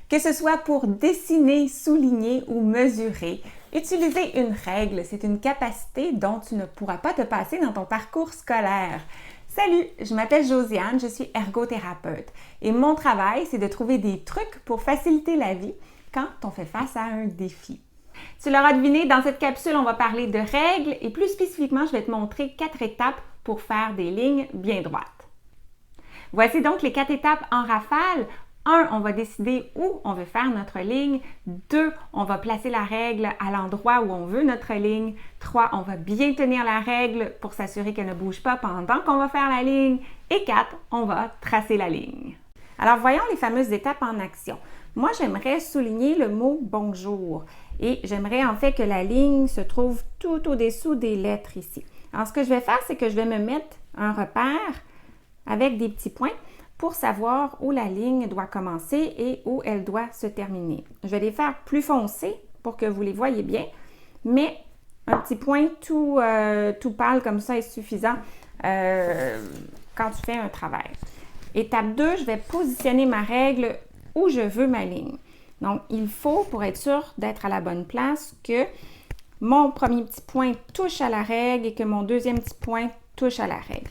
Que ce soit pour dessiner, souligner ou mesurer, utiliser une règle, c'est une capacité dont tu ne pourras pas te passer dans ton parcours scolaire. Salut, je m'appelle Josiane, je suis ergothérapeute et mon travail, c'est de trouver des trucs pour faciliter la vie quand on fait face à un défi. Tu l'auras deviné, dans cette capsule, on va parler de règles et plus spécifiquement, je vais te montrer 4 étapes pour faire des lignes bien droites. Voici donc les 4 étapes en rafale. 1, on va décider où on veut faire notre ligne. 2, on va placer la règle à l'endroit où on veut notre ligne. 3, on va bien tenir la règle pour s'assurer qu'elle ne bouge pas pendant qu'on va faire la ligne. Et 4, on va tracer la ligne. Alors, voyons les fameuses étapes en action. Moi, j'aimerais souligner le mot « bonjour » et j'aimerais en fait que la ligne se trouve tout au-dessous des lettres ici. Alors, ce que je vais faire, c'est que je vais me mettre un repère avec des petits points pour savoir où la ligne doit commencer et où elle doit se terminer. Je vais les faire plus foncés pour que vous les voyez bien, mais un petit point tout pâle comme ça est suffisant quand tu fais un travail. Étape 2, je vais positionner ma règle où je veux ma ligne. Donc, il faut, pour être sûr d'être à la bonne place, que mon premier petit point touche à la règle et que mon deuxième petit point touche à la règle.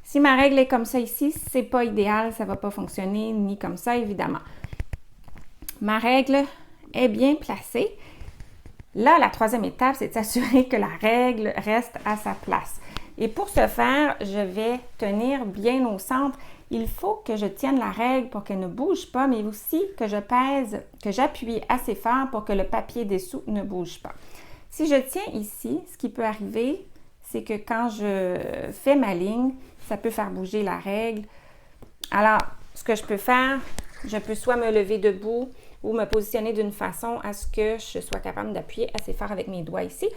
Si ma règle est comme ça ici, c'est pas idéal, ça va pas fonctionner, ni comme ça, évidemment. Ma règle est bien placée. Là, la troisième étape, c'est de s'assurer que la règle reste à sa place. Et pour ce faire, je vais tenir bien au centre. Il faut que je tienne la règle pour qu'elle ne bouge pas, mais aussi que je pèse, que j'appuie assez fort pour que le papier dessous ne bouge pas. Si je tiens ici, ce qui peut arriver, c'est que quand je fais ma ligne, ça peut faire bouger la règle. Alors, ce que je peux faire, je peux soit me lever debout ou me positionner d'une façon à ce que je sois capable d'appuyer assez fort avec mes doigts ici.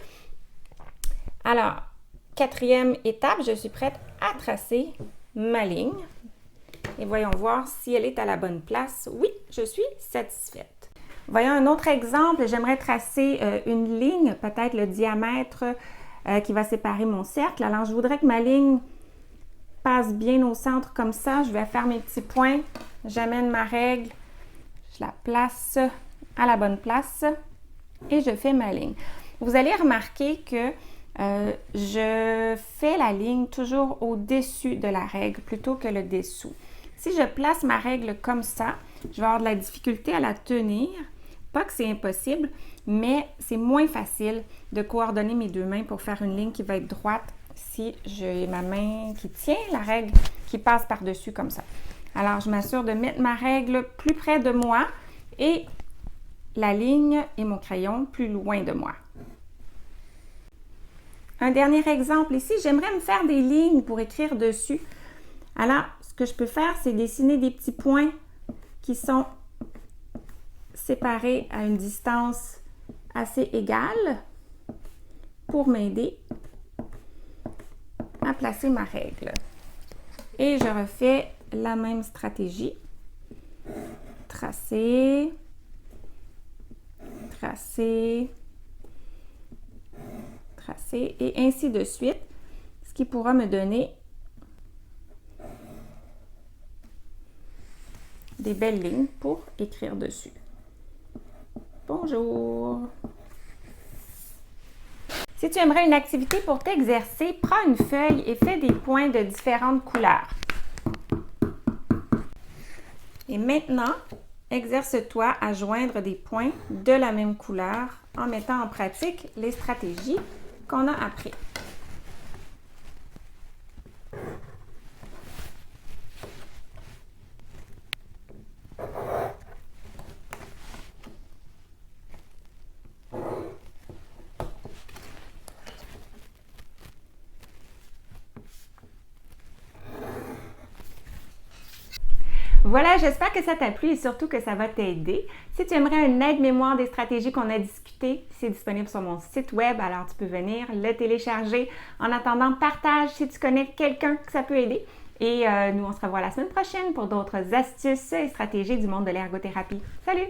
Alors, quatrième étape, je suis prête à tracer ma ligne. Et voyons voir si elle est à la bonne place. Oui, je suis satisfaite. Voyons un autre exemple. J'aimerais tracer une ligne, peut-être le diamètre qui va séparer mon cercle. Alors, je voudrais que ma ligne passe bien au centre comme ça. Je vais faire mes petits points. J'amène ma règle. Je la place à la bonne place et je fais ma ligne. Vous allez remarquer que je fais la ligne toujours au-dessus de la règle plutôt que le dessous. Si je place ma règle comme ça, je vais avoir de la difficulté à la tenir. Pas que c'est impossible, mais c'est moins facile de coordonner mes deux mains pour faire une ligne qui va être droite si j'ai ma main qui tient la règle qui passe par-dessus comme ça. Alors, je m'assure de mettre ma règle plus près de moi et la ligne et mon crayon plus loin de moi. Un dernier exemple ici, j'aimerais me faire des lignes pour écrire dessus. Alors, ce que je peux faire, c'est dessiner des petits points qui sont séparés à une distance assez égale pour m'aider à placer ma règle. Et je refais la même stratégie. Tracer, tracer, tracer et ainsi de suite, ce qui pourra me donner des belles lignes pour écrire dessus. Bonjour! Si tu aimerais une activité pour t'exercer, prends une feuille et fais des points de différentes couleurs. Et maintenant, exerce-toi à joindre des points de la même couleur en mettant en pratique les stratégies qu'on a apprises. Voilà, j'espère que ça t'a plu et surtout que ça va t'aider. Si tu aimerais une aide-mémoire des stratégies qu'on a discutées, c'est disponible sur mon site web, alors tu peux venir le télécharger. En attendant, partage si tu connais quelqu'un que ça peut aider. Et nous, on se revoit la semaine prochaine pour d'autres astuces et stratégies du monde de l'ergothérapie. Salut!